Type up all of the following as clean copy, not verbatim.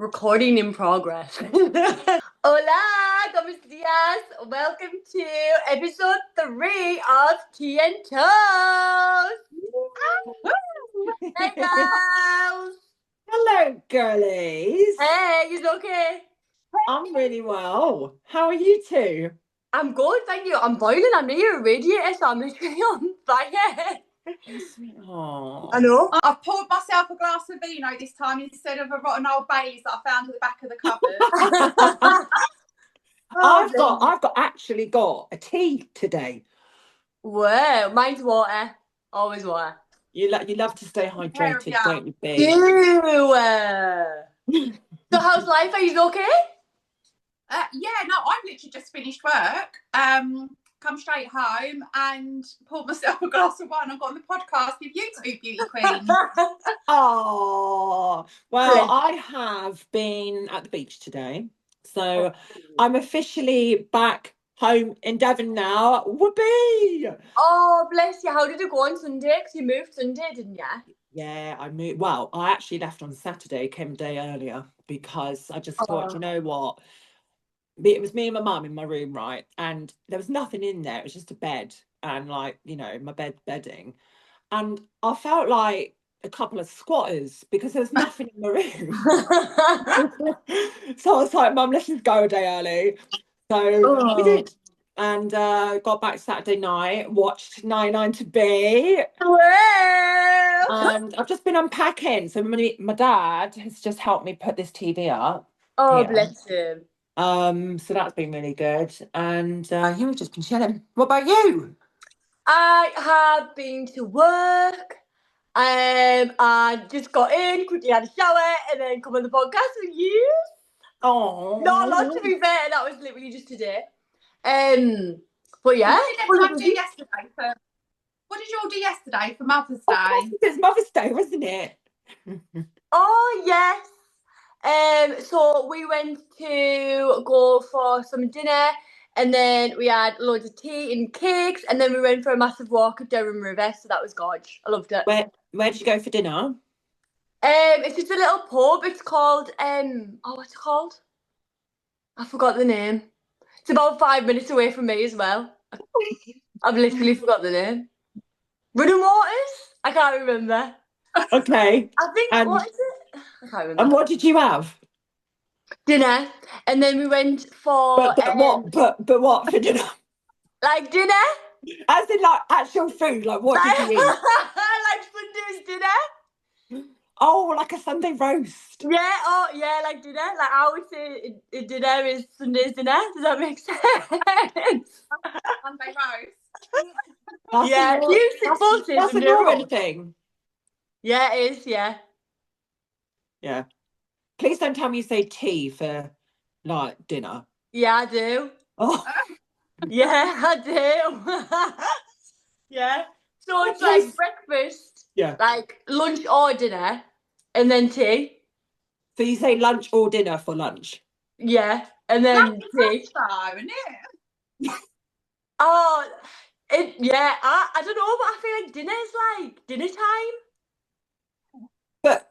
Recording in progress. Hola, ¿cómo estás? Welcome to episode 3 of Tea and Toast. Hey, girls. Hello, girlies. Hey, you okay? I'm really well. How are you two? I'm good, thank you. I'm boiling. I'm near a radiator, so I'm literally on fire. Oh. I know. I've poured myself a glass of vino this time instead of a rotten old Baileys that I found at the back of the cupboard. I've actually got a tea today. Whoa, mine's water. Always water. You love to stay hydrated, Yeah. don't you, B? Ew. So how's life? Are you okay? I've literally just finished work. Come straight home and poured myself a glass of wine. I've got on the podcast with you two beauty queens. Oh, well, I have been at the beach today. So I'm officially back home in Devon now. Whoopee! Oh, bless you. How did it go on Sunday? Because you moved Sunday, didn't you? Yeah, I moved. Well, I actually left on Saturday, came a day earlier because I just thought, you know what? It was me and my mum in my room, right? And there was nothing in there. It was just a bed and my bedding. And I felt like a couple of squatters because there was nothing in the room. So I was like, Mum, let's just go a day early. So we did. And got back Saturday night, watched 99 to B. Well. And I've just been unpacking. So my dad has just helped me put this TV up. Oh, here. bless him. So that's been really good. And we've just been chilling. What about you? I have been to work. I just got in, quickly had a shower, and then come on the podcast with you. Oh, Not a lot, to be fair. That was literally just today. But yeah. What did you all do yesterday for Mother's Day? It's Mother's Day, wasn't it? Oh, yes. So we went to go for some dinner, and then we had loads of tea and cakes, and then we went for a massive walk at Durham River. So that was gorgeous. I loved it. Where did you go for dinner? It's just a little pub. It's called what's it called? I forgot the name. It's about 5 minutes away from me as well. I've literally forgot the name. Running Waters? I can't remember. Okay. I think what is it? I can't remember. And what did you have? Dinner, and then we went for But what for dinner? like dinner, As in like actual food. Like what did you eat? like Sunday's dinner. Oh, like a Sunday roast. Yeah. Oh, yeah, like dinner. Like I would say, dinner is Sunday's dinner. Does that make sense? Sunday roast. Yeah, that's a Northern thing. Yeah, it is. Yeah. Yeah. Please don't tell me you say tea for like dinner. Yeah, I do. Oh. Yeah, I do. Yeah. So it's like breakfast. Yeah. Like lunch or dinner, and then tea. So you say lunch or dinner for lunch? Yeah, and then tea. Though, isn't it? Oh, yeah. I don't know, but I feel like dinner is like dinner time. But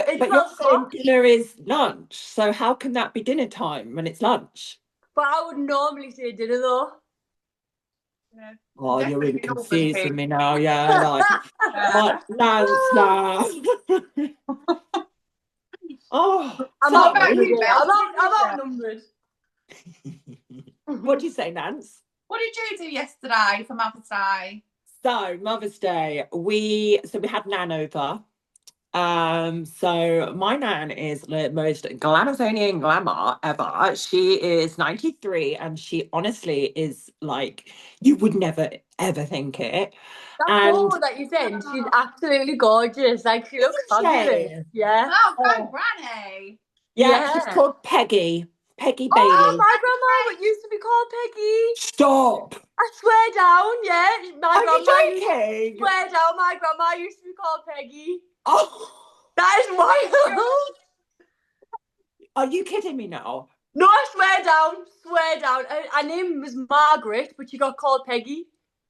you're saying dinner is lunch, so how can that be dinner time when it's lunch? But I would normally say dinner though. Yeah. Oh, you're really confusing me now. Yeah, like Nance now. Oh, I'm outnumbered. What do you say, Nance? What did you do yesterday for Mother's Day? So Mother's Day, we had Nan over. So my Nan is the most Glamazonian glamour ever. She is 93 and she honestly is like, you would never ever think it. That's all that you said. She's absolutely gorgeous. Like she looks fabulous. Yeah. Oh, Granny. Yeah, she's called Peggy Bailey. Oh, my grandma used to be called Peggy. Stop. I swear down, yeah. Are you joking? Swear down, my grandma used to be called Peggy. Oh, that is wild. Are you kidding me now? No, I swear down. Her name was Margaret, but she got called Peggy.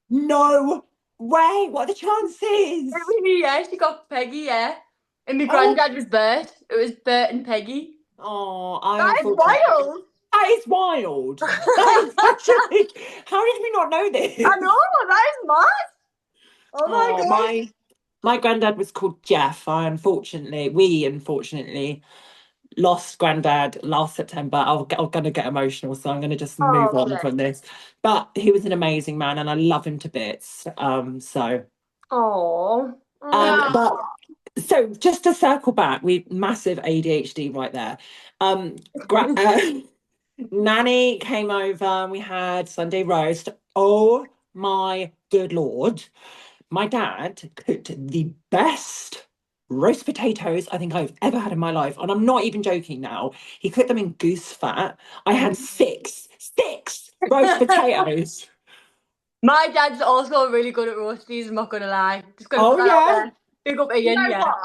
No way. What are the chances? Yeah, she got Peggy, yeah. And my granddad was Bert. It was Bert and Peggy. Oh, I That is unfortunately. wild. That is wild. That is actually. How did we not know this? I know, that is mad. Oh my Oh, God. my granddad was called Jeff. We unfortunately lost granddad last September. I'm going to get emotional, so I'm going to just move Oh, on bless. from this. But he was an amazing man, and I love him to bits. Oh. But so just to circle back, we massive ADHD right there. Um, Nanny came over and we had Sunday roast. Oh my good lord. My dad cooked the best roast potatoes I think I've ever had in my life. And I'm not even joking now. He cooked them in goose fat. I had six roast potatoes. My dad's also really good at roasties, I'm not gonna lie. Just gonna Oh put that out yeah. there. Big up You Ian, know yeah. what?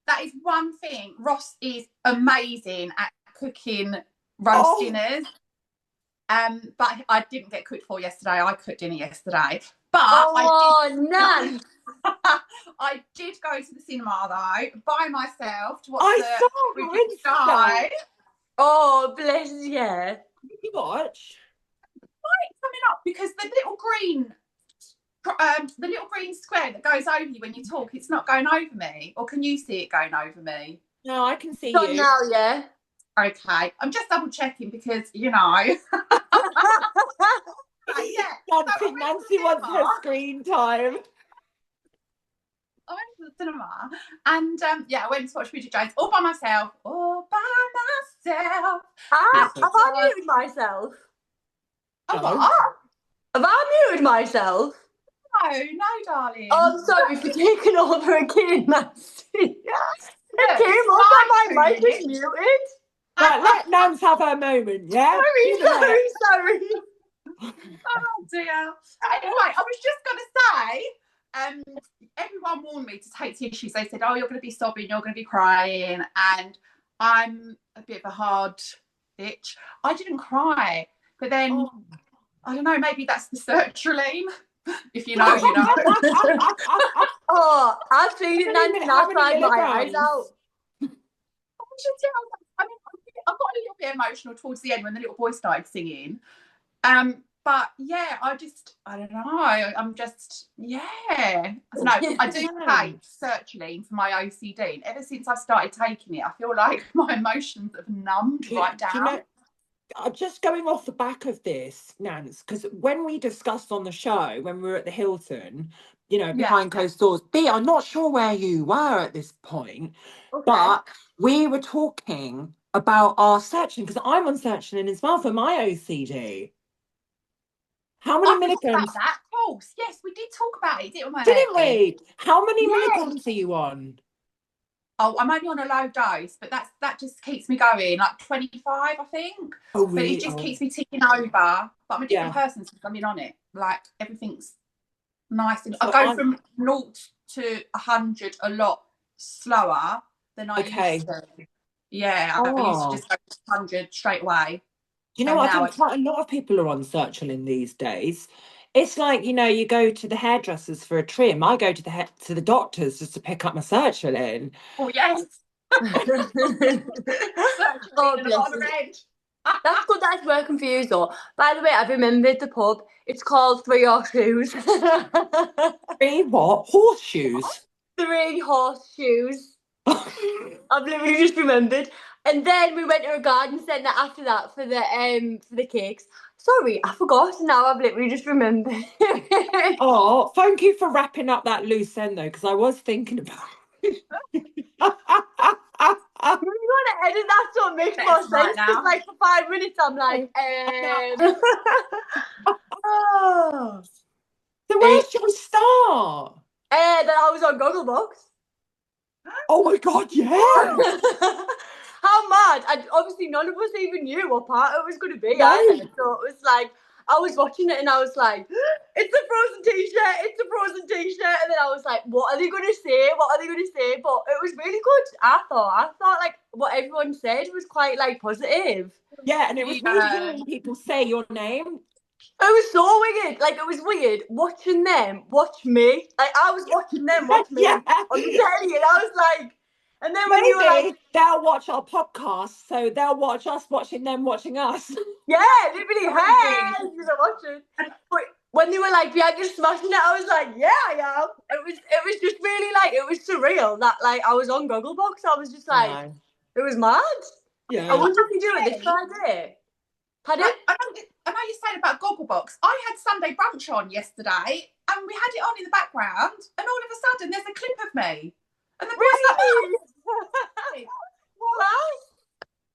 That is one thing. Ross is amazing at cooking roast dinners. But I didn't get cooked for yesterday. I cooked dinner yesterday. But Nan. I did go to the cinema though by myself to watch I the saw your British Insta. Guy. Oh, bless you. Did you watch? Coming up because the little green square that goes over you when you talk, it's not going over me. Or can you see it going over me? No, I can see So you. now, yeah. Okay, I'm just double checking because you know. Nancy wants her screen time. I went to the cinema and I went to watch Bridget Jones all by myself. Have I muted myself? Oh, No. what? Have I muted myself? No, darling. Oh, I'm sorry for taking over again, Nancy. It came up it's that my like mic was 2 minutes. muted. Right, let Nance have her moment, yeah? Sorry. Oh dear. Anyway, I was just going to say, everyone warned me to take tissues. They said, "Oh, you're going to be sobbing, you're going to be crying," and I'm a bit of a hard bitch. I didn't cry, but then I don't know. Maybe that's the sertraline. If you know, you know. Oh, I've seen it, Nancy, and How I've many cried my eyes milligrams? out. I mean, I got a little bit emotional towards the end when the little boy started singing. But yeah, I don't know. I'm just, yeah. I don't know. I do take sertraline for my OCD. And ever since I've started taking it, I feel like my emotions have numbed right down. Do you know, just going off the back of this, Nance, because when we discussed on the show, when we were at the Hilton, you know, behind closed doors, I'm not sure where you were at this point, but we were talking about our sertraline, because I'm on sertraline as well for my OCD. How many milligrams? That, of course. Yes, we did talk about it, didn't we? Didn't we? How many milligrams are you on? Oh, I'm only on a low dose, but that just keeps me going, like 25, I think. Oh, really? But it just keeps me ticking over. But I'm a different person since I've been on it. Like everything's nice. And I go from 0 to 100 a lot slower than I used to. Yeah, I used to just go to 100 straight away. You know what? I think quite a lot of people are on sertraline these days. It's like, you know, you go to the hairdressers for a trim. I go to the doctors just to pick up my sertraline. Oh, yes. Oh, bless you. That's good that it's working for you, though. By the way, I've remembered the pub. It's called Three Horseshoes. 3 what? Horseshoes? 3 Horseshoes. I've literally just remembered. And then we went to a garden centre after that for the cakes. Sorry, I forgot. Now I've literally just remembered. Oh, thank you for wrapping up that loose end though, because I was thinking about it. You want to edit that so it makes more sense? Because like for 5 minutes I'm like, oh. So where should we start? Then I was on Goggle Box. Oh my God, yeah. How mad. And obviously none of us even knew what part it was going to be either. So it was like, I was watching it and I was like, it's a Frozen t-shirt, it's a Frozen t-shirt. And then I was like, what are they going to say? What are they going to say? But it was really good, I thought like what everyone said was quite like positive. Yeah, and it was weird hearing people say your name. It was so weird. Like, it was weird watching them watch me. Like, I was watching them watch me on the telly, and I was like, And then when you were like, Maybe they'll watch our podcast, so they'll watch us watching them watching us. yeah, literally, hey, you're watching. But when they were like, Bianca's smashing it, I was like, yeah, I am. It was just really like, it was surreal that like I was on Goggle Box. I was just like, No. it was mad. I Yeah. wonder if you do it this Friday. Pardon? I know you're saying about Goggle Box. I had Sunday Brunch on yesterday, and we had it on in the background, and all of a sudden there's a clip of me. And the boys like, Really?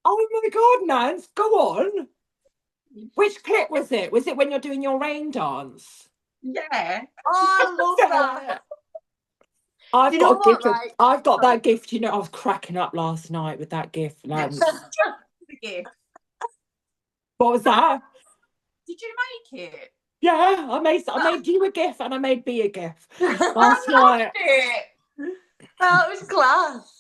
Oh my God, Nance, go on. Which clip was it? Was it when you're doing your rain dance? yeah. Oh, I love that. I've Do you got know a gift. what, right? I've got that gift. You know, I was cracking up last night with that gift, Nance. The gift. What was that? Did you make it? Yeah, I made you a gift and I made B a gift last night. That was class.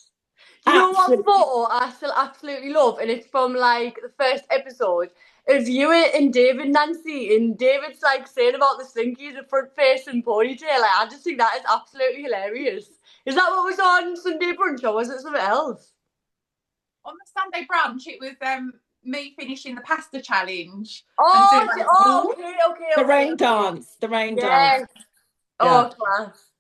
Do you know what Absolutely. photo I still absolutely love? And it's from like the first episode of you and David, Nancy, and David's like saying about the slinky, the front face and ponytail. Like, I just think that is absolutely hilarious. Is that what was on Sunday Brunch or was it something else? On the Sunday Brunch, it was me finishing the pasta challenge. Oh, and okay. The rain dance. The rain Yes. dance. Oh, class.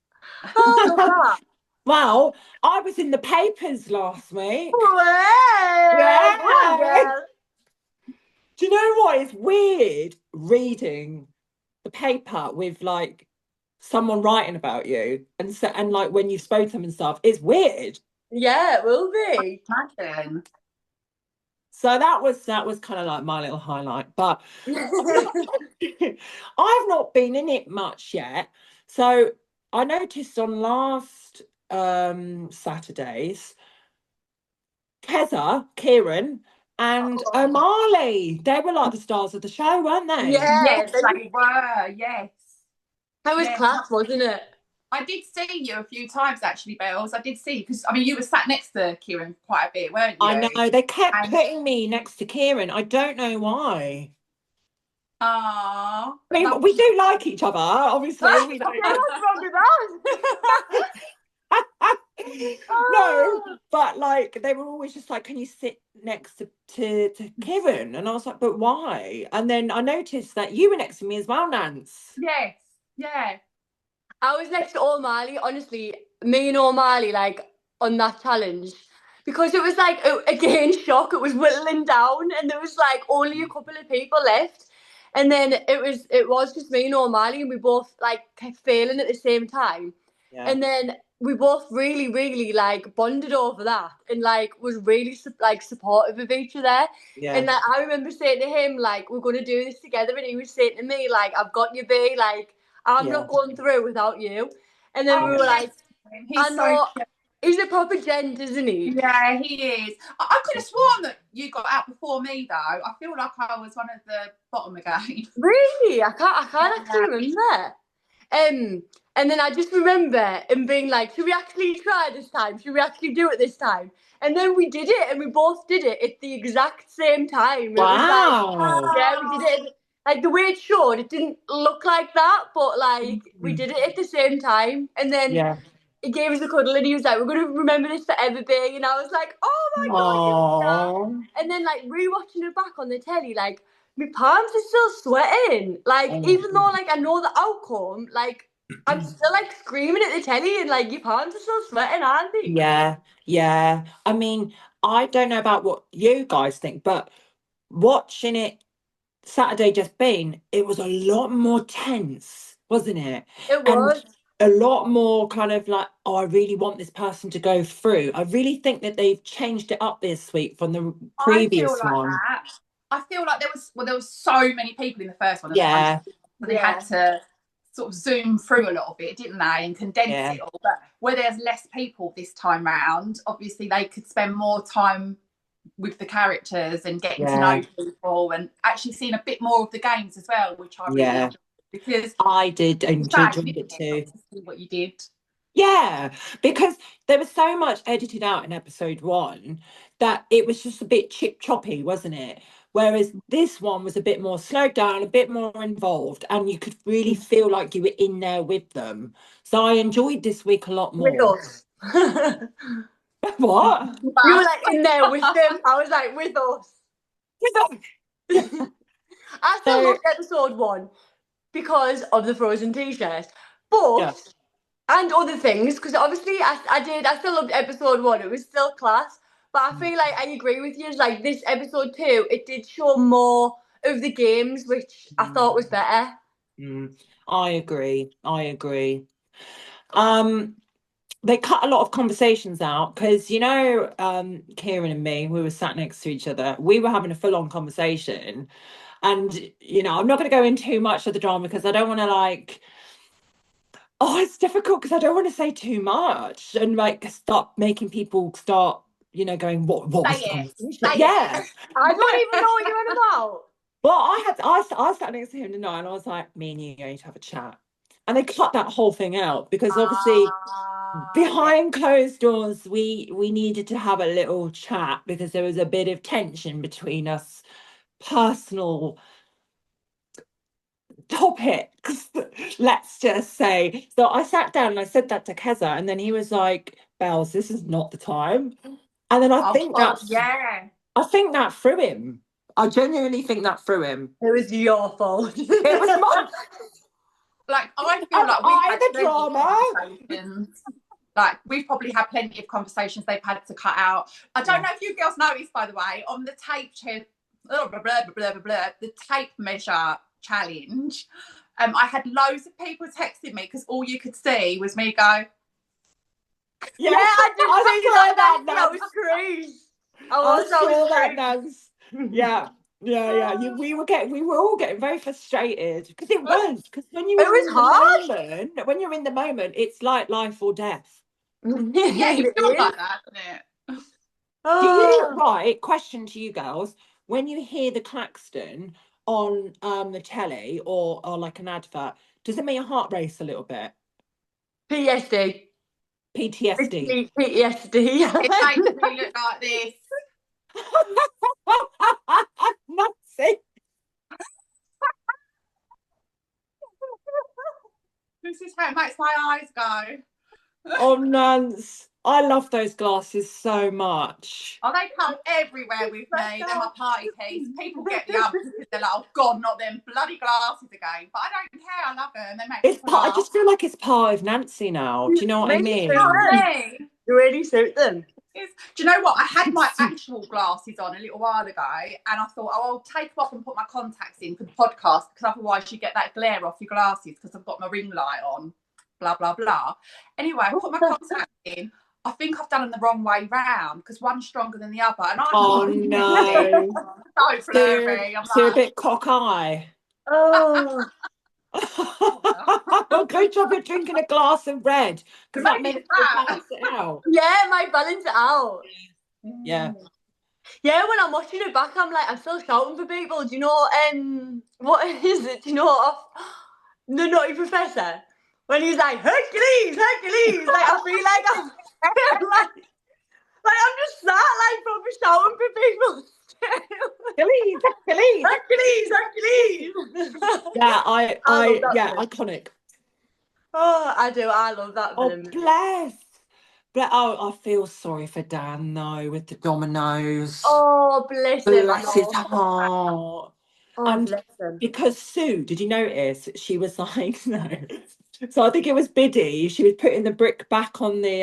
Oh, I love that. Well, I was in the papers last week. Way. Yeah. Go on, girl. Do you know what? It's weird reading the paper with like someone writing about you and like when you spoke to them and stuff. It's weird. Yeah, it will be. Imagine. So that was kind of like my little highlight. But I've not been in it much yet. So I noticed on last Saturdays, Kieran, and O'Malley, they were like the stars of the show, weren't they? Yeah, Yes, they were. Yes. that was Yes. class, wasn't it? I did see you a few times actually, Bells. I did see because I mean you were sat next to Kieran quite a bit, weren't you? I know they kept And- putting me next to Kieran. I don't know why. Aww. I mean, we do like each other, obviously. We don't. Yeah, what's wrong with that? No, but like they were always just like, can you sit next to Kieran? And I was like, but why? And then I noticed that you were next to me as well, Nance. Yes. Yeah. I was next to O'Malley, honestly, me and O'Malley, like, on that challenge. Because it was like, again, shock, it was whittling down and there was like only a couple of people left. And then it was just me and O'Malley and we both like kept failing at the same time. Yeah. And then we both really, really like bonded over that and like was really like supportive of each other. Yeah. And like I remember saying to him, like, we're gonna do this together, and he was saying to me, like, I've got you, B, like, I'm not going through without you. And then we were like, I know, he's a proper gent, isn't he? Yeah, he is. I could have sworn that you got out before me, though. I feel like I was one of the bottom again. Really? I can't actually remember. And then I just remember him being like, should we actually try this time? Should we actually do it this time? And then we did it, and we both did it at the exact same time. Wow. It was like, yeah, we did it. Like the way it showed, it didn't look like that, but like we did it at the same time. And then he gave us a cuddle, and he was like, "We're gonna remember this forever, big." And I was like, "Oh my god!" And then like rewatching it back on the telly, like my palms are still sweating. Like even though like I know the outcome, like I'm still like screaming at the telly, and like your palms are still sweating, aren't they? Yeah. I mean, I don't know about what you guys think, but watching it Saturday just been, it was a lot more tense, wasn't it? It was. And a lot more kind of like, oh, I really want this person to go through. I really think that they've changed it up this week from the previous one. I feel like there was so many people in the first one. Yeah. So they had to sort of zoom through a lot of it, didn't they, and condense it all. But where there's less people this time round, obviously they could spend more time with the characters and getting to know people and actually seeing a bit more of the games as well, which I really enjoyed, because I did enjoy it too. To see what you did. Yeah, because there was so much edited out in episode 1 that it was just a bit choppy, wasn't it? Whereas this one was a bit more slowed down, a bit more involved, and you could really feel like you were in there with them. So I enjoyed this week a lot more. With us. What? You were like in there with them. I was like with us. I still So, loved episode 1 because of the Frozen t-shirt, but yeah. and other things, because obviously I still loved episode 1. It was still class, but I feel like I agree with you. It's like this episode 2, it did show more of the games, which I thought was better. I agree. They cut a lot of conversations out because Kieran and me, we were sat next to each other. We were having a full-on conversation, and I'm not going to go into too much of the drama because I don't want to it's difficult because I don't want to say too much and stop making people start going what was the conversation? Yeah. I don't even know what you're on about. Well, I sat next to him tonight and I was like, me and you are going to have a chat. And they cut that whole thing out because obviously behind closed doors, we needed to have a little chat because there was a bit of tension between us, personal topics, let's just say. So I sat down and I said that to Keza, and then he was like, Bells, this is not the time. And then I think that threw him. I genuinely think that threw him. It was your fault. It was my like I feel like we've had the plenty of drama. conversations. Like we've probably had plenty of conversations they've had to cut out. I don't know if you girls noticed, by the way, on the tape the tape measure challenge. I had loads of people texting me because all you could see was me go. Yeah, I did see that. That was crazy. I saw that, Nance. Yeah. We were all getting very frustrated because it was when you were in the moment, when you're in the moment, it's like life or death. Yeah, you feel like that, isn't it? Do you right? Question to you girls: when you hear the klaxon on the telly or like an advert, does it make your heart race a little bit? PTSD. PTSD. PTSD. It makes me look like this. Nancy. This is how it makes my eyes go. Oh, Nance. I love those glasses so much. Oh, they come everywhere with me. They're my party piece. People get the umps because they're like, oh God, not them bloody glasses again. But I don't care. I love them. They make me I just feel like it's part of Nancy now. Do you know what I mean? You really suit them. Do you know what? I had my actual glasses on a little while ago and I thought, I'll take them off and put my contacts in for the podcast because otherwise you get that glare off your glasses because I've got my ring light on, blah, blah, blah. Anyway, I put my contacts in. I think I've done them the wrong way round because one's stronger than the other. And no. So blurry. So a bit cockeye. Oh. Good job you're drinking a glass of red because that makes it balance it out. Yeah, might balance it out. Yeah. Yeah, when I'm watching it back, I'm still shouting for people. Do you know what is it? Do you know the Naughty Professor? When he's like, Hercules! Like I feel like I'm like I'm just sat probably shouting for people. Hercules! Yeah, iconic. Oh, I do. I love that. Oh, bless. But I feel sorry for Dan though with the dominoes. Oh, bless him. Bless his heart. Oh, and bless him. Because Sue, did you notice? She was like, no. So I think it was Biddy. She was putting the brick back on the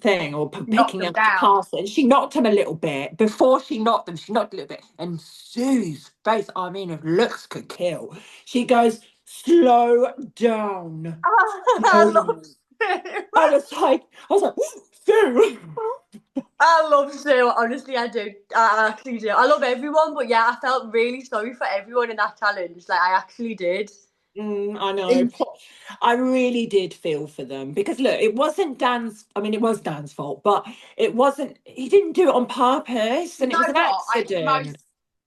thing or picking up the castle, and she knocked him a little bit. Before she knocked them, she knocked a little bit. And Sue's face, I mean, if looks could kill, she goes, slow down. I love Sue. I was like, Sue. I love Sue. Honestly, I do. I actually do. I love everyone, but yeah, I felt really sorry for everyone in that challenge. Like, I actually did. I know. I really did feel for them because look, it wasn't Dan's. I mean, it was Dan's fault, but it wasn't. He didn't do it on purpose, and it was an accident.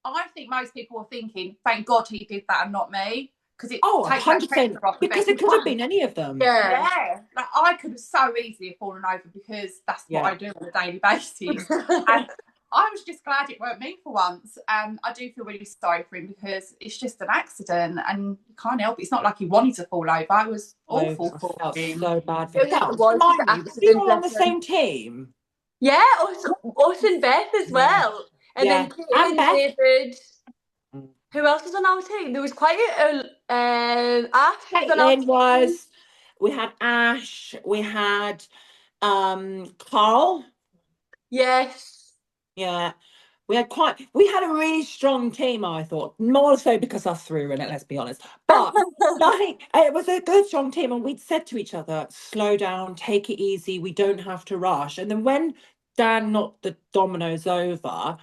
I think most people were thinking, "Thank God he did that and not me," because it 100%. Because it could have been any of them. Yeah. Like I could have so easily have fallen over because that's what I do on a daily basis. And I was just glad it weren't me for once. I do feel really sorry for him because it's just an accident and you can't help it. It's not like he wanted to fall over. It was awful for him. So bad for him. Was he all on the same team? Yeah, us and Beth as well. And Yeah, then Kate and and Beth. David. Who else was on our team? There was quite Ash was on our Caitlin team. was. We had Ash. We had Carl. Yes. Yeah. We had a really strong team, I thought. More so because us three were in it, let's be honest. But like it was a good strong team, and we'd said to each other, slow down, take it easy, we don't have to rush. And then when Dan knocked the dominoes over,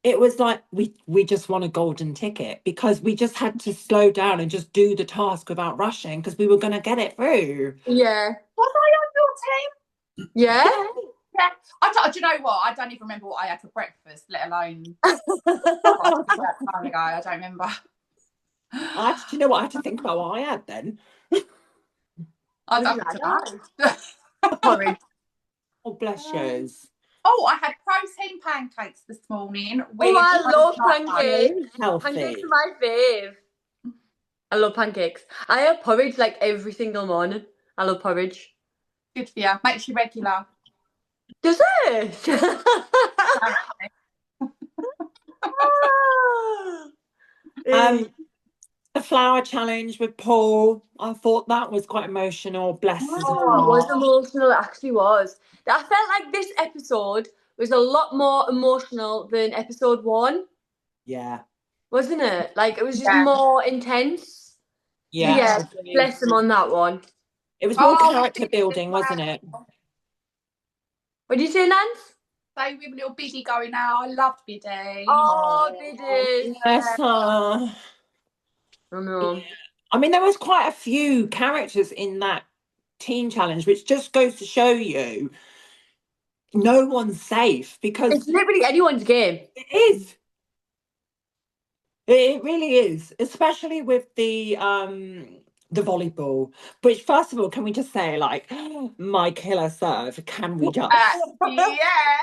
it was like we just won a golden ticket because we just had to slow down and just do the task without rushing because we were going to get it through. Yeah. Was I on your team? Yeah. Yeah. Do you know what? I don't even remember what I had for breakfast, let alone that time ago. I don't remember. Do you know what I had to think about what I had then? I don't know. Porridge. Oh, bless you. Oh, I had protein pancakes this morning. Oh, I love So pancakes. healthy. Pancakes are my fave. I love pancakes. I have porridge like every single morning. I love porridge. Good for you. Makes you regular. Does it? The flower challenge with Paul, I thought that was quite emotional. Bless his Oh, it was heart. emotional. It actually was. I felt like this episode was a lot more emotional than episode 1, Yeah. wasn't it? Like it was just Yeah. more intense. So Yeah. yeah, Agreed. bless him on that one. It was more character building, wasn't it? What did you say, Nance? So we have a little Biddy going now. I loved Biddy. Oh, Biddy. Yes. I know. I mean, there was quite a few characters in that teen challenge, which just goes to show you no one's safe because It's literally anyone's game. it is. It really is, especially with the volleyball. Which, first of all, can we just say, like, my killer serve? Can we just? Yeah.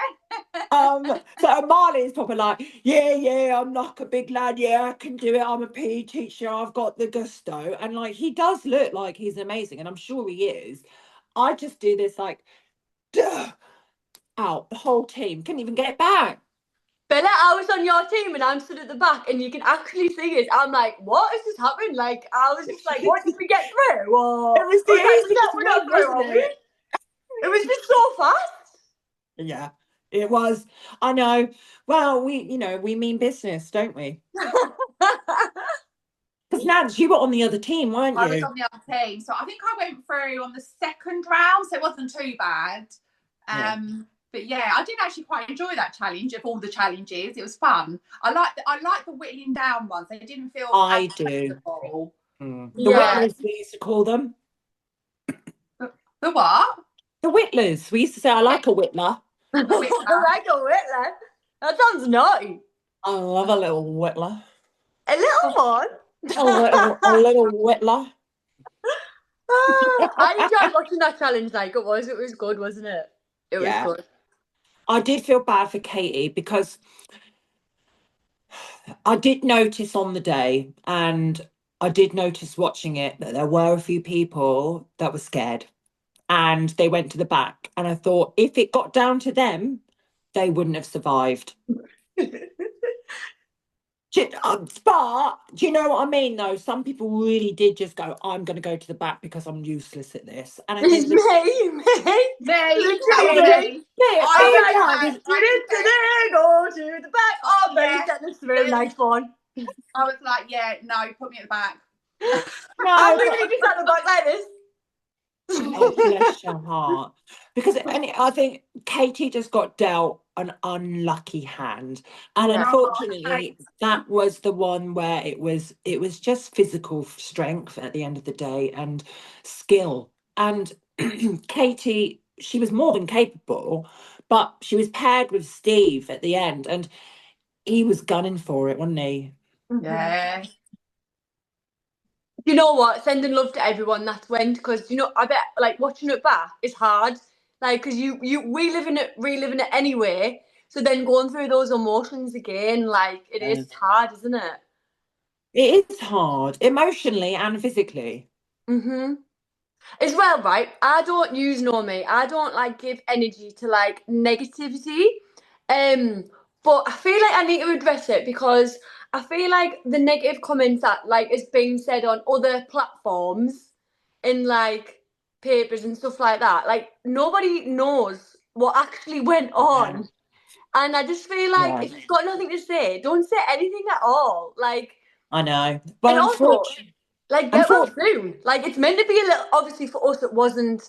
So Marley's probably like, yeah, I'm like a big lad. Yeah, I can do it. I'm a PE teacher. I've got the gusto, and like he does look like he's amazing, and I'm sure he is. I just do this like, duh, out. The whole team couldn't even get it back. Bella, I was on your team and I'm stood at the back and you can actually see it. I'm like, what is this happening? Like, I was just like, what did we get through? Or, It was the easiest we're not one, through, wasn't are we? it? It was just so fast. Yeah, it was. I know. Well, we mean business, don't we? Because Nance, you were on the other team, weren't I was you? on the other team. So I think I went through on the second round, so it wasn't too bad. Yeah. But yeah, I did actually quite enjoy that challenge of all the challenges. It was fun. I like the whittling down ones. They didn't feel I as do. flexible. The Yeah. Whittlers, we used to call them. The what? The Whittlers. We used to say, I like a Whittler. I like a whittler. That sounds naughty. I love a little Whittler. A little one. A little Whittler. I enjoyed watching that challenge. Like it was good, wasn't it? It was good. I did feel bad for Katie because I did notice on the day, and I did notice watching it, that there were a few people that were scared and they went to the back. And I thought if it got down to them, they wouldn't have survived. But do you know what I mean, though? Some people really did just go, I'm going to go to the back because I'm useless at this. And I think Me. Literally. I'm like, go to the back. Oh, Yeah. set this through. Nice one. I was like, yeah, no, put me at the back. I'm literally just at the back like this. Oh, bless your heart. Because I think Katie just got dealt an unlucky hand, and unfortunately that was the one where it was just physical strength at the end of the day and skill. And Katie, she was more than capable, but she was paired with Steve at the end, and he was gunning for it, wasn't he? Yeah. You know what? Sending love to everyone that went, because I bet like watching it back is hard. Like, because we reliving it anyway. So then going through those emotions again, like it is hard, isn't it? It is hard, emotionally and physically. Mm-hmm. As well, right? I don't use know me. I don't like give energy to like negativity. Um, but I feel like I need to address it because I feel like the negative comments that like is being said on other platforms in like papers and stuff like that, like nobody knows what actually went Yeah. on. And I just feel like Yeah, if you've got nothing to say, don't say anything at all. Like, I know. and Well, also, like, get well unfortunately, soon. Like, it's meant to be a little. Obviously, for us, it wasn't.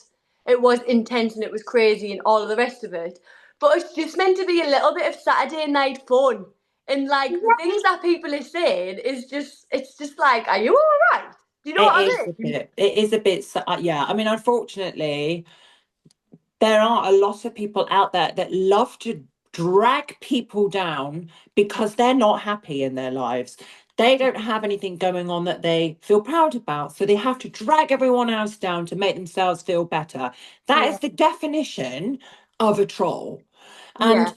It was intense and it was crazy and all of the rest of it. But it's just meant to be a little bit of Saturday night fun. And like the things that people are saying is just. It's just like, are you all right? Do you know it what is I a mean? bit. It is a bit. Yeah. I mean, unfortunately, there are a lot of people out there that love to drag people down because they're not happy in their lives. They don't have anything going on that they feel proud about. So they have to drag everyone else down to make themselves feel better. That Yeah. is the definition of a troll. Yeah. And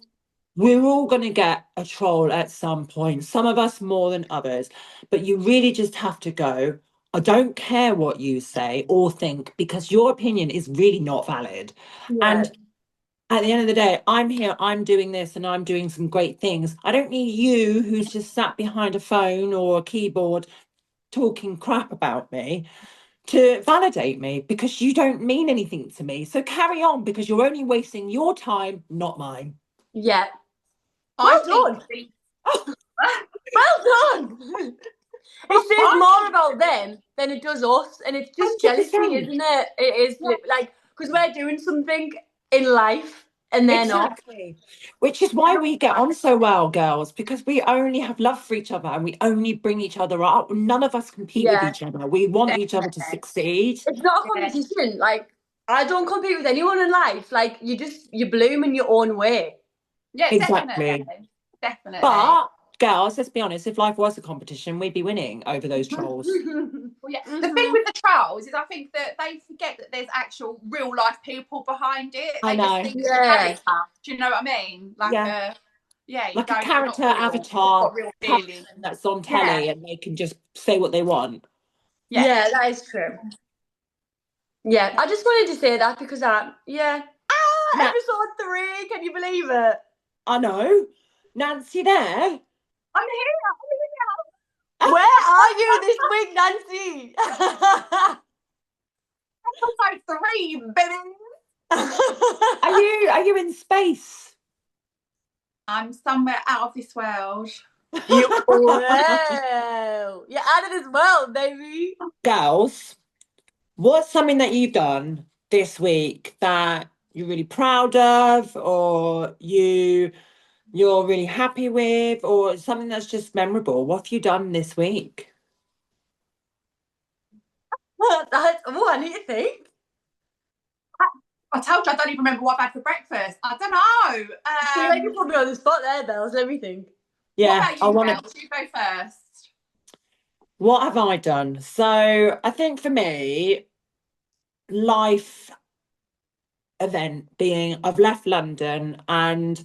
we're all going to get a troll at some point, some of us more than others. But you really just have to go, I don't care what you say or think because your opinion is really not valid. Yeah. And at the end of the day, I'm here, I'm doing this, and I'm doing some great things. I don't need you who's just sat behind a phone or a keyboard talking crap about me to validate me because you don't mean anything to me. So carry on because you're only wasting your time, not mine. Yeah. I Well think done. Well done. It says more about them than it does us, and it's just jealousy, 100%. isn't it? It is like because we're doing something in life and they're not. Exactly. Which is why we get on so well, girls, because we only have love for each other and we only bring each other up. None of us compete with Yeah, each other. We want each other to definitely. succeed. it's not a Yeah, competition. Like I don't compete with anyone in life. Like you bloom in your own way. yeah, Exactly. definitely, definitely. But, girls, let's be honest, if life was a competition, we'd be winning over those trolls. Well, yeah. The thing Mhm. with the trolls is I think that they forget that there's actual real life people behind it. I They just know. think it's a Yeah, character. Do you know what I mean? Like Yeah. a yeah, you Like a don't. They're not character real. They've avatar got real feelings. person that's on Yeah, telly and they can just say what they want. yeah. yeah, that is true. Yeah, I just wanted to say that because yeah. Now, Episode 3, can you believe it? I know. Nancy there. I'm here. Where are you this week, Nancy? Episode 3, baby. Are you in space? I'm somewhere out of this world. Wow. You're out of this world, baby. Girls, what's something that you've done this week that you're really proud of or you're really happy with or something that's just memorable? What have you done this week? I need to think. I told you I don't even remember what I've had for breakfast. I don't know. I feel like you put me on the spot there, Bells. Let me think. What Yeah, about I you, want Belle? to. You go first. What have I done? So I think for me, life event being I've left London and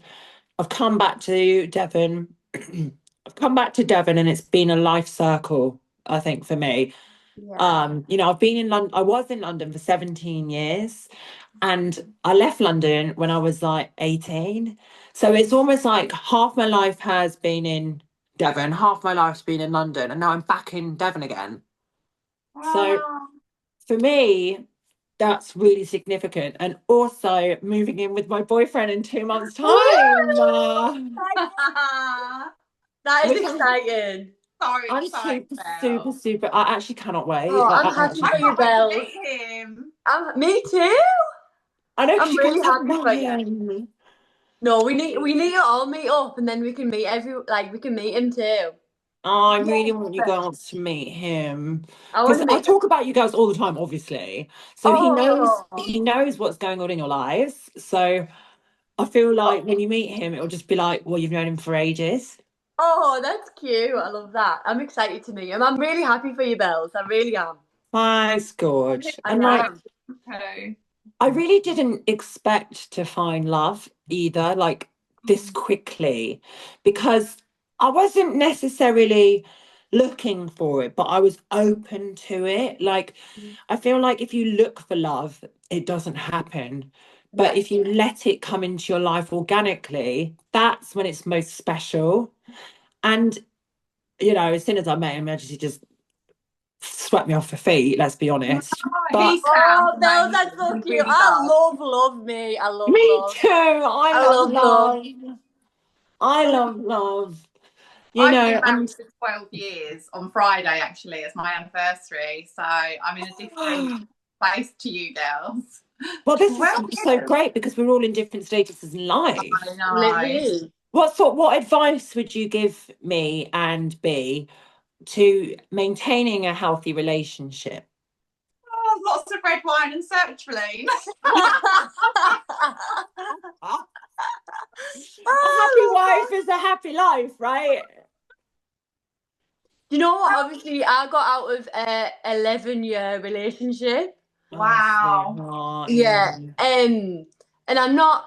I've come back to Devon. I've come back to Devon and it's been a life circle, I think, for me. Yeah. I've been in London, I was in London for 17 years and I left London when I was like 18. So it's almost like half my life has been in Devon, half my life's been in London, and now I'm back in Devon again. So Wow. for me, that's really significant. And also moving in with my boyfriend in 2 months' time, That is which exciting. So I'm excited, super, super, Belle. super. I actually cannot wait. Oh, Like, I'm I happy actually I for you, can't cannot. wait to Bells. meet him. Me too. I know because I'm you guys really haven't happy met for you. him. No, we need to all meet up and then we can meet we can meet him too. Oh, I really want you Yes. girls to meet him I want because to I meet him. talk about you guys all the time, obviously. So Oh, he knows what's going on in your lives. So I feel like when you meet him, it'll just be like, well, you've known him for ages. oh, that's cute. I love that. I'm excited to meet him. I'm really happy for you, Bells. I really am. Thanks, Gorge. I And like, am. Okay. I really didn't expect to find love either, like this quickly, because I wasn't necessarily looking for it, but I was open to it. Like, I feel like if you look for love, it doesn't happen. But Yeah. if you let it come into your life organically, that's when it's most special. And, you know, as soon as I met him, he just swept me off her feet, let's be honest. But He sounds Oh, no, amazing. that's so He cute. really I does. love me. I love me love. too. I I love love love. love. I love love. You I've been know, married and for 12 years on Friday, actually, as my anniversary. So I'm in a different place to you girls. well, this is Well, so great because we're all in different stages in life. I know. Literally. What advice would you give me and B to maintaining a healthy relationship? Oh, lots of red wine and sertraline. A happy wife is a happy life, right? You know what? Obviously, I got out of a 11-year relationship. Oh, Wow. sweetheart, Yeah. yeah. And I'm not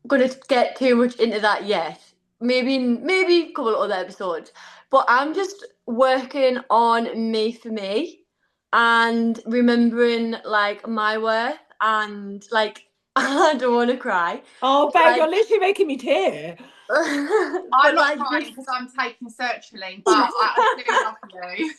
gonna get too much into that yet. Maybe a couple of other episodes. But I'm just working on me for me and remembering like my worth and like I don't want to cry. Oh, But, babe, you're like, literally making me tear. I'm but not like crying just because I'm taking sertraline, but I do love you.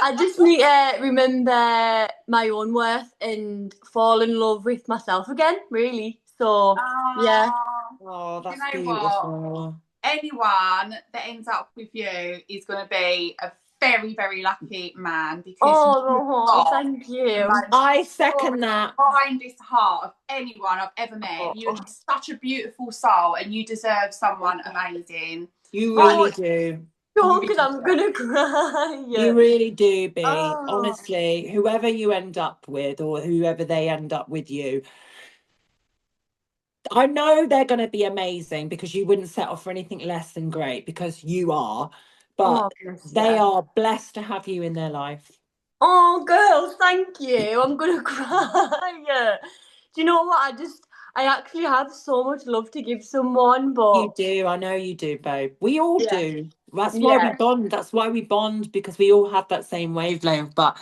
I just need to remember my own worth and fall in love with myself again, really. So, yeah. Oh, Oh, you that's know what? beautiful. Anyone that ends up with you is going to be a very, very lucky man because you've Oh, got thank the you. most I second that. kindest heart of anyone I've ever met. You're Oh, just such a beautiful soul and you deserve someone amazing. You Like, really do. don't, really because I'm do. gonna cry. You really do, B. Oh, Honestly, whoever you end up with or whoever they end up with you, I know they're going to be amazing because you wouldn't settle for anything less than great because you are, oh, but bless they you. are blessed to have you in their life. Oh, girls, thank you. I'm gonna cry. Do you know what? I actually have so much love to give someone, You but do. I know you do, babe. We all yeah, do. That's why we yeah, bond. That's why we bond because we all have that same wavelength. But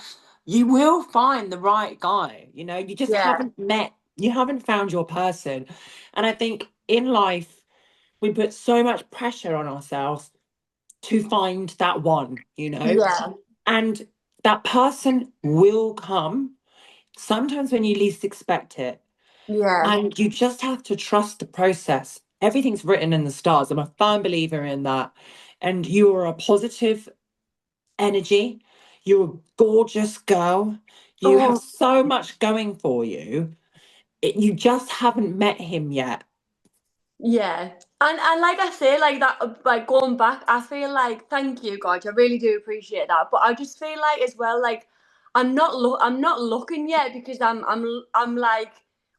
you will find the right guy. You know, you just yeah, haven't met, you haven't found your person. And I think in life, we put so much pressure on ourselves to find that one, you know, yeah, and that person will come sometimes when you least expect it. yeah, And you just have to trust the process. Everything's written in the stars. I'm a firm believer in that. And you are a positive energy. You're a gorgeous girl. You have oh, so much going for you. You just haven't met him yet. yeah. And like I say, like that, like going back, I feel like thank you, God, I really do appreciate that. But I just feel like as well, like I'm not looking yet because I'm like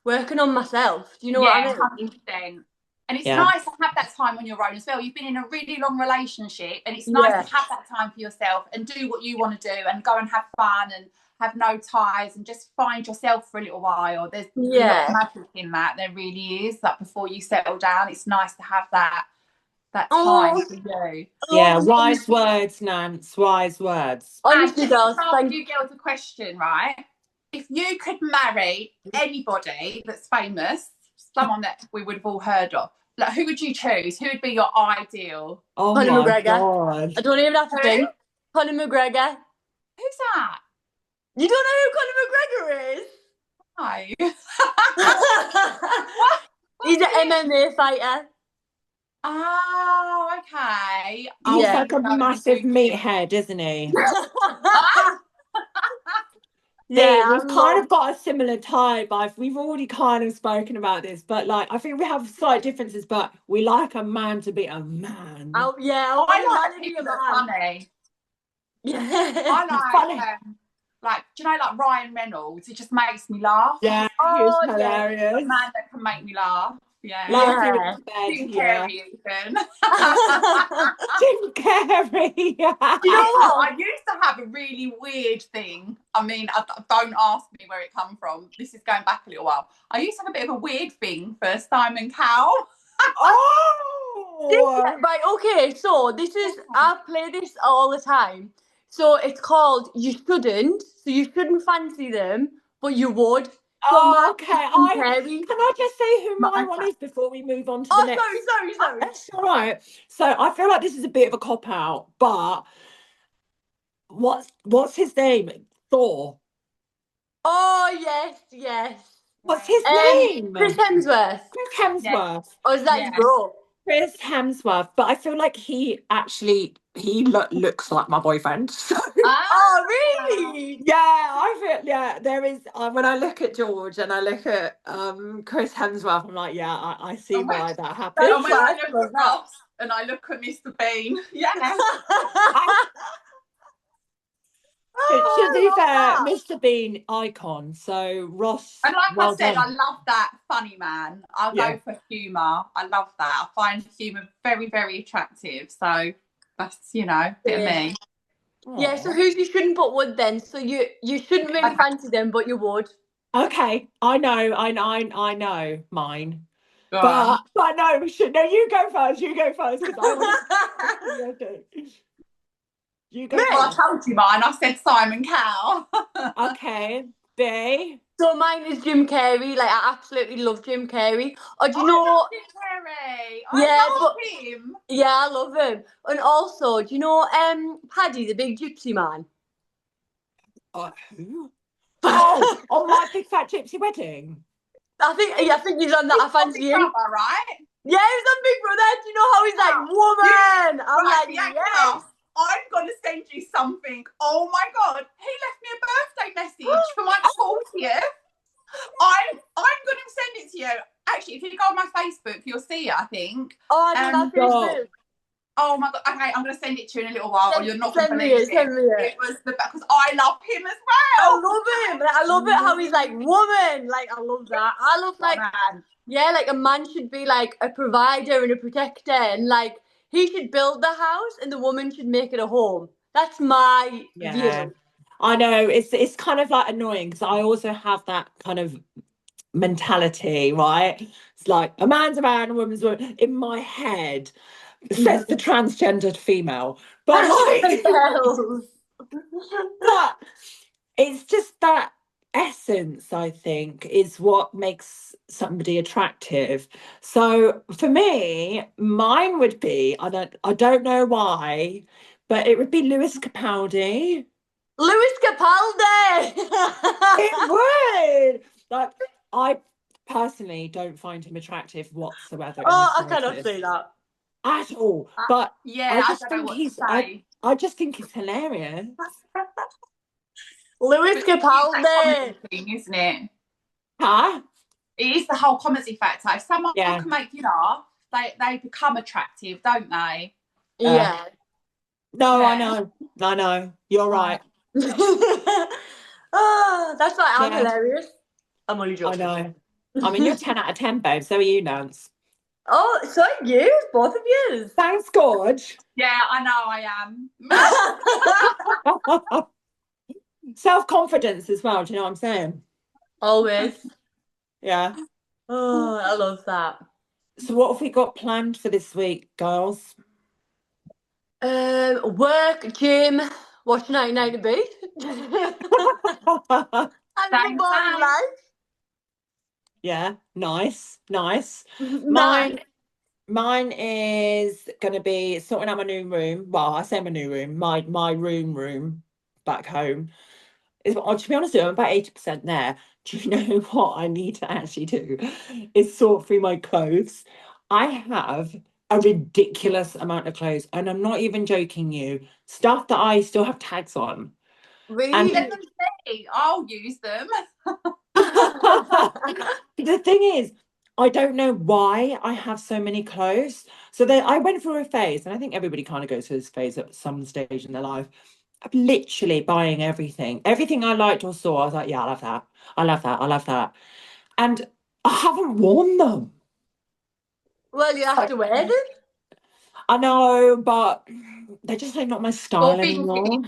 working on myself. Do you know what Yeah, I mean? 100%. And it's Yeah. nice to have that time on your own as well. You've been in a really long relationship, and it's nice to Yeah, have that time for yourself and do what you want to do and go and have fun and have no ties and just find yourself for a little while. There's a lot of yeah. magic in that. There really is. Like before you settle down, it's nice to have that time Oh, for you. Yeah. oh, Wise words, Nance. Wise words. And honestly, let me girls, just ask thank. you girls a question, right? If you could marry anybody that's famous, someone that we would have all heard of, like who would you choose? Who would be your ideal? Oh Conor my McGregor. God. I don't even have to Who? think. Conor McGregor. Who's that? You don't know who Conor McGregor is? No. He's What's an it? MMA fighter. Oh, okay. I'll He's Yeah. need like to a go and massive Google him. meathead, isn't he? Ah, Yeah, See, I we've kind love. of got a similar type. We've already kind of spoken about this, but like I think we have slight differences, but we like a man to be a man. Yeah, I want a I man like to be a people that are man. funny. Yeah. I Funny. like, do you know, like Ryan Reynolds? It just makes me laugh. I Yeah, just he is Oh yeah, a hilarious. man that can make me laugh. Yeah. Like him yeah. in bed, Jim yeah. Carrey even. Jim Carrey. Do you know I what? used to have a really weird thing. I mean, don't ask me where it come from. This is going back a little while. I used to have a bit of a weird thing for Simon Cowell. Oh, Right, okay, so this is, I play this all the time. So it's called You Shouldn't. So you shouldn't fancy them, but you would. So Oh, mine okay. is Jim Carrey. Can I just say who my Okay. one is before we move on to the Oh, next? sorry. That's all right. So I feel like this is a bit of a cop out, but what's his name? Thor. Oh, yes. What's his name? Chris Hemsworth. Chris Yeah. Hemsworth. Or is that his Yeah. bro? Chris Hemsworth. But I feel like he actually looks like my boyfriend. So Oh, really? yeah, I feel there is when I look at George and I look at Chris Hemsworth, I'm like, yeah, I see And when, why that That's and happens. when I nice, look love at that. Ross and I look at Mr. Bean, yeah. To Oh, be I love fair, that. Mr. Bean icon. So Ross, And like I well said, I done. love that funny man. I'll Yeah. go for humour. I love that. I find humour very, very attractive. So that's, bit of me. Yeah, so Aw. who's you shouldn't but would then? So you shouldn't really Okay. fancy them, but you would. Okay, I know mine. Go on. But no, no, you go first. You go first because I want to. You go Well, I first. told you mine. I said Simon Cowell. Okay, B. So mine is Jim Carrey. Like I absolutely love Jim Carrey. Or do I you know? love Jim Carrey. Yeah, I love but him. yeah, I love him. And also, do you know Paddy, the big gypsy man? Who? Oh, on my big fat gypsy wedding. I think he's on that. I He's got Big fancy him. Brother, right? Yeah, he's on Big Brother. Do you know how he's like, woman? I'm Right, like, Bianca, yes. I'm going to send you something. Oh my God. He left me a birthday message for my 40th. I'm going to send it to you. Actually, if you go on my Facebook, you'll see it, I think. Oh, I don't have God. Facebook. Oh my God. Okay, I'm going to send it to you in a little while. You're not going to Send me believe it. Send me it. It was the best because I love him as I well. love him. Like, I love it how he's like, woman. Like, I love that. I love like, Man. yeah, like a man should be like a provider and a protector, and like he should build the house, and the woman should make it a home. That's my Yeah, view. I know it's kind of like annoying because I also have that kind of mentality, right? It's like a man's a man, a woman's a woman. In my head, says the transgendered female, but like, but it's just that essence, I think, is what makes somebody attractive. So for me, mine would be, I don't know why, but it would be Lewis Capaldi. Louis Capaldi. It would. Like, I personally don't find him attractive whatsoever in the Oh, I cannot slightest say that. at all. But Yeah, I I just don't know think what to he's say. I just think he's hilarious. Louis But it's that Capaldi. comedy thing, isn't it? Huh? It is the whole comedy factor. If someone Yeah. can make you laugh, they become attractive, don't they? Yeah. No, Yeah. I know. You're right. Oh, that's why I'm Yeah, hilarious. I'm only I joking. know. I mean, you're 10 out of 10, babe. So are you, Nance. Oh, so are you, both of you. Thanks, Gorge. Yeah, I know I am. Self-confidence as well. Do you know what I'm saying? Always. Yeah. Oh, I love that. So what have we got planned for this week, girls? Work, gym, watch 99 Beat. I live a Same, boring same. life. Yeah, nice. Nice. Mine is gonna be sorting out my new room. Well, I say my new room, my room back home. To be honest with you, I'm about 80% there. Do you know what I need to actually do? Is sort through my clothes. I have a ridiculous amount of clothes, and I'm not even joking you. Stuff that I still have tags on. Really? Let them see. I'll use them. The thing is, I don't know why I have so many clothes. So I went through a phase, and I think everybody kind of goes through this phase at some stage in their life. I'm literally buying everything. Everything I liked or saw, I was like, yeah, I love that. I love that. I love that. And I haven't worn them. Well, you have to wear them. I know, but they're just like not my Or style vintage. anymore.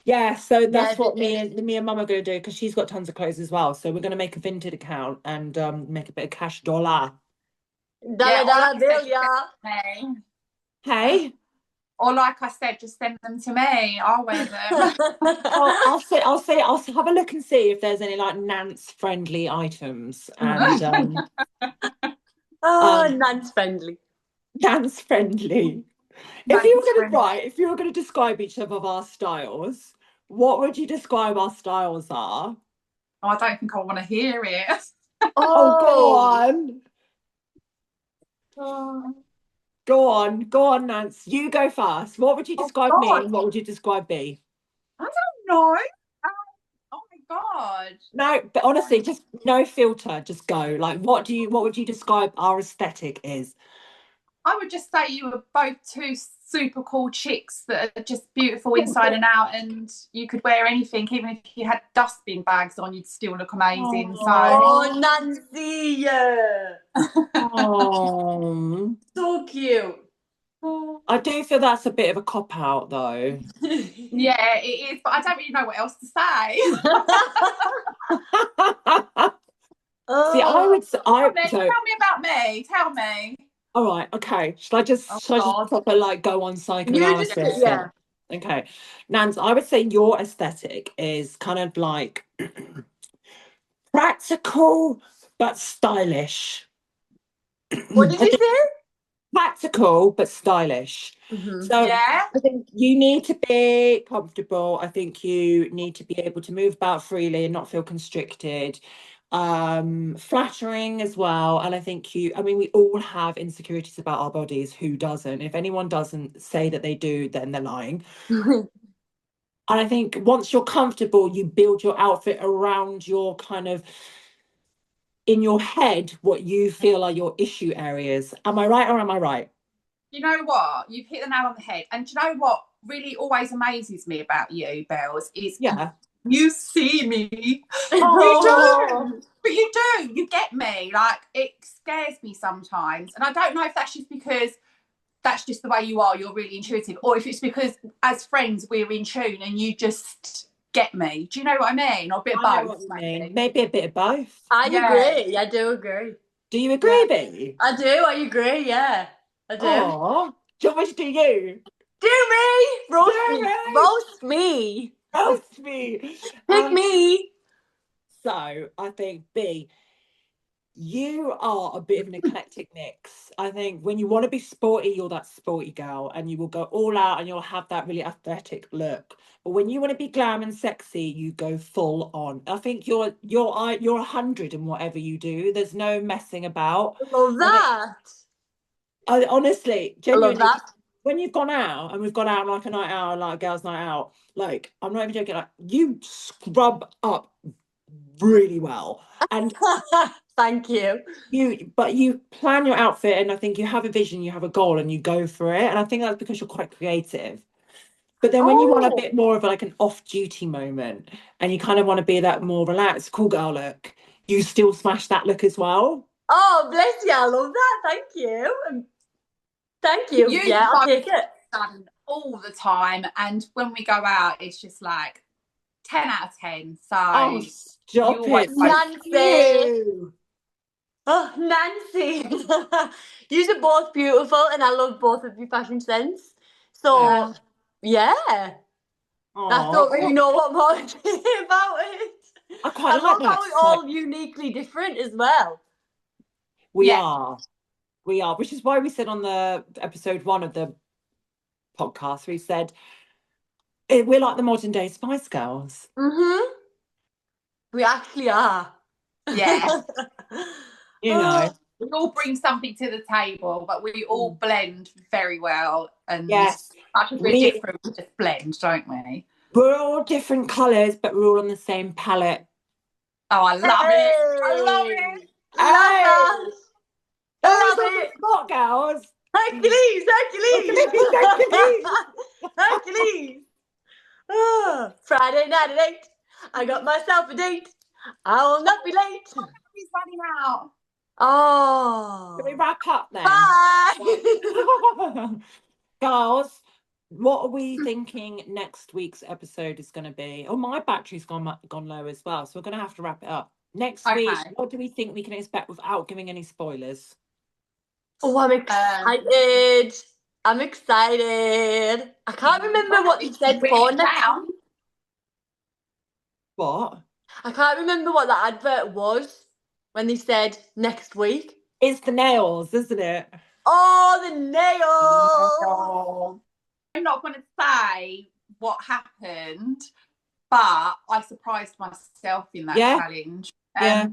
Yeah, so that's Yeah, what me and mum are gonna do because she's got tons of clothes as well. So we're gonna make a Vinted account and make a bit of cash dollar. Dollar, dollar like I bill, said, yeah. me. Hey. Or like I said, just send them to me. I'll wear them. I'll have a look and see if there's any like Nance friendly items and Oh, Nance friendly. Nance friendly. If you were going to describe each of our styles, what would you describe our styles are? Oh, I don't think I want to hear it. Oh, go Oh, on. Go on, Nance. You go first. What would you describe me God. and what would you describe B? I don't know. Oh my God. No, but honestly, just no filter, just go. Like what would you describe our aesthetic is? I would just say you were both two super cool chicks that are just beautiful inside and out, and you could wear anything, even if you had dustbin bags on, you'd still look amazing. Oh, Nancy, yeah. Oh, So cute. I do feel that's a bit of a cop out though. Yeah, it is, but I don't really know what else to say. See, I would say, Tell me about me. Tell me. all right, okay. Shall I just God. proper like go on You just, psychoanalysis? yeah. Okay. Nance, I would say your aesthetic is kind of like practical but stylish. What did you say? Practical but stylish. So Yeah. I think you need to be comfortable. I think you need to be able to move about freely and not feel constricted. Flattering as well. And I think we all have insecurities about our bodies. Who doesn't? If anyone doesn't say that they do, then they're lying. And I think once you're comfortable, you build your outfit around your kind of in your head what you feel are your issue areas. Am I right or am I right? You know what? You've hit the nail on the head. And do you know what really always amazes me about you, Bells, is you see me. Oh. You do. But you do. You get me. Like, it scares me sometimes. And I don't know if that's just because that's just the way you are. You're really intuitive. Or if it's because as friends, we're in tune and you just get me. Do you know what I mean? Or a bit of both. Maybe a bit of both. I agree. I do agree. Do you agree, B? I do. I agree. Yeah, I do. Oh, do you want me to do you? Do me. Roast me. Roast me. Pick me. So I think B, you are a bit of an eclectic mix. I think when you want to be sporty, you're that sporty girl and you will go all out and you'll have that really athletic look. But when you want to be glam and sexy, you go full on. I think you're 100 in whatever you do. There's no messing about. I love that. Honestly, I love genuinely, that. when you've gone out and we've gone out like a night out, like a girls' night out, like I'm not even joking, like you scrub up really well. And thank you. But you plan your outfit and I think you have a vision, you have a goal and you go for it. And I think that's because you're quite creative. But then when you want a bit more of like an off-duty moment and you kind of want to be that more relaxed, cool girl look, you still smash that look as well. Oh, bless you. I love that. Thank you. Thank you. Yeah, I'll take it. Done all the time. And when we go out, it's just like 10 out of 10. So Stop it. Nancy. Oh, Nancy. You're both beautiful and I love both of your fashion sense. So, yeah. I don't really know what more to say about it. I quite like love that. how we're all uniquely different as well. We are, which is why we said on the episode 1 of the podcast, we said we're like the modern day Spice Girls. We actually are. Yeah. You know. We all bring something to the table, but we all blend very well. And yes, much as we're different, we just blend, don't we? We're all different colours, but we're all on the same palette. Oh, I love it. I love it. Love that. Love it. What, girls? Hercules. Oh, Friday night at 8. I got myself a date. I will not be late. He's running out. Oh. Can we wrap up then? Bye. Girls, what are we thinking next week's episode is going to be? Oh, my battery's gone low as well, so we're going to have to wrap it up. Next week, what do we think we can expect without giving any spoilers? Oh, I'm excited. I'm excited. I can't remember what they said for next down. week. What? I can't remember what the advert was when they said next week. It's the nails, isn't it? Oh, the nails. Oh. I'm not going to say what happened, but I surprised myself in that challenge. Yeah.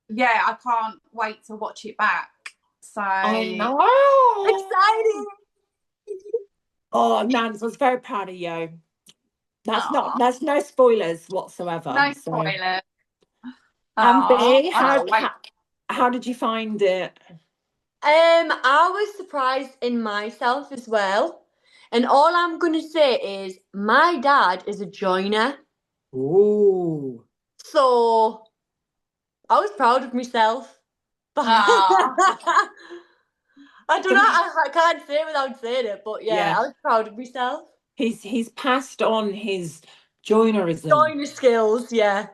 Yeah, I can't wait to watch it back. So I know. Exciting. Oh, Nans, I was very proud of you. There's no spoilers whatsoever. No spoilers. And B, Aw, how did you find it? I was surprised in myself as well. And all I'm going to say is my dad is a joiner. Ooh. So I was proud of myself. Aw. I don't know, I can't say it without saying it, but yeah, Yeah. I was proud of myself. He's passed on his joinerism. Joiner skills, yeah.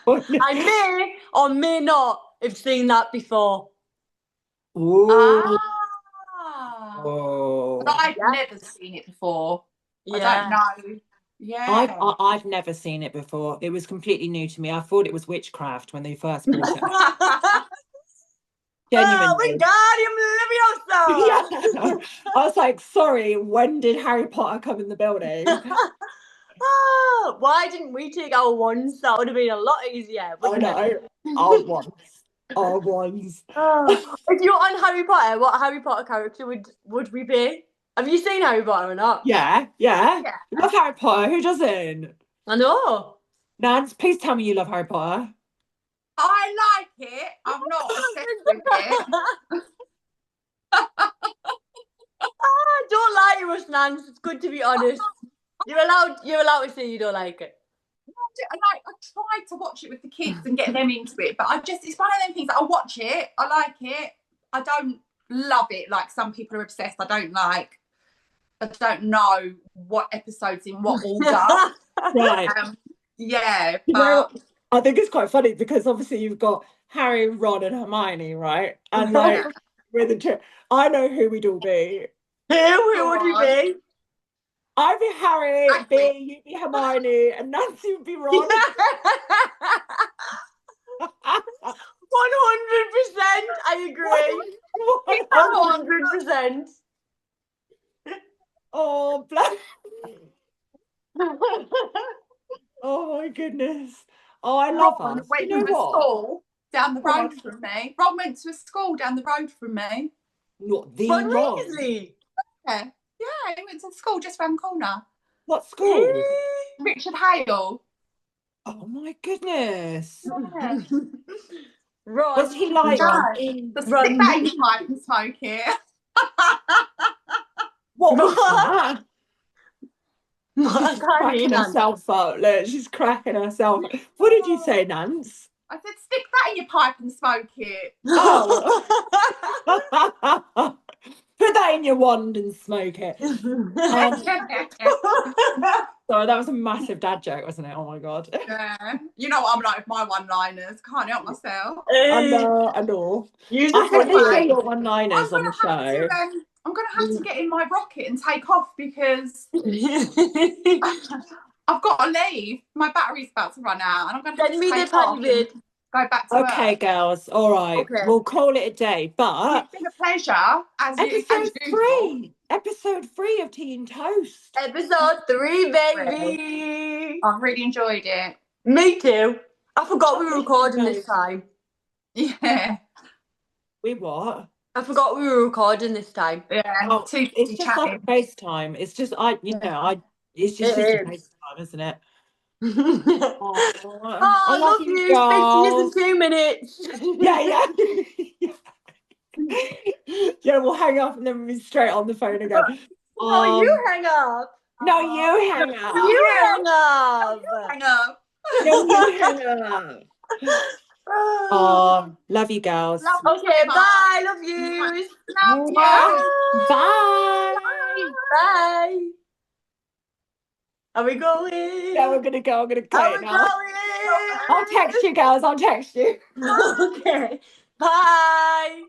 I may or may not have seen that before. Ooh. But I've never seen it before. Yeah. I don't know. Yeah. I've never seen it before. It was completely new to me. I thought it was witchcraft when they first brought it. Genuinely. Oh my God, Yeah. I was like, sorry, when did Harry Potter come in the building? Oh, why didn't we take our ones? That would have been a lot easier. I know. Our ones. Our ones. Oh. If you're on Harry Potter, what Harry Potter character would we be? Have you seen Harry Potter or not? Yeah. Love Harry Potter. Who doesn't? I know. Nance, please tell me you love Harry Potter. I like it. I'm not obsessed with it. Don't lie to us, Nance. It's good to be honest. You're allowed to say you don't like it. I tried to watch it with the kids and get them into it, but it's one of them things that I watch it, I like it, I don't love it like some people are obsessed. I don't know what episodes in what order. Right. Yeah, You but know, I think it's quite funny because obviously you've got Harry, Ron, and Hermione, right? And like with the I know who we'd all be. Who would you be? I'd be Harry, B, you'd be Hermione, and Nancy would be Ron. 100%. I agree. 100%. Oh, bless. Oh my goodness. Oh, I love Ron us. went You know to a what? school down the road from me. Ron went to a school down the road from me. Not the Ron Ron. Weasley. Yeah, he went to school just round the corner. What school? Richard Hale. Oh my goodness. Yeah. Ron. Was he like No. in Stick that in your pipe and smoke it. what was that? She's cracking herself up. Look, she's cracking herself up. What did you say, Nance? I said, stick that in your pipe and smoke it. Oh. Put that in your wand and smoke it. Sorry, that was a massive dad joke, wasn't it? Oh my God. Yeah. You know what I'm like with my one-liners. Can't help myself. I know. I have to say your one-liners on the show. I'm going to have to get in my rocket and take off because I've got to leave. My battery's about to run out and I'm going to have to take off and go back to work. Okay, girls. All right. Okay. We'll call it a day. But it's been a pleasure. Episode 3 of Tea and Toast. Episode 3, baby. I've really enjoyed it. Me too. I forgot we were recording this time. Yeah. We what? I forgot we were recording this time. Yeah. Oh, it's just like FaceTime. It's just it's just FaceTime, isn't it? I love you. Speak to you in 2 minutes. Yeah. Yeah, we'll hang up and then we'll be straight on the phone again. No, you hang up. No, you hang up. You hang up. Hang up. No, you hang up. Oh, love you, girls. Okay, bye. Love you. Love you. Bye. Bye. Are we going? Yeah, we're gonna go. I'm gonna play it now. Going? I'll text you, girls. I'll text you. Okay. Bye.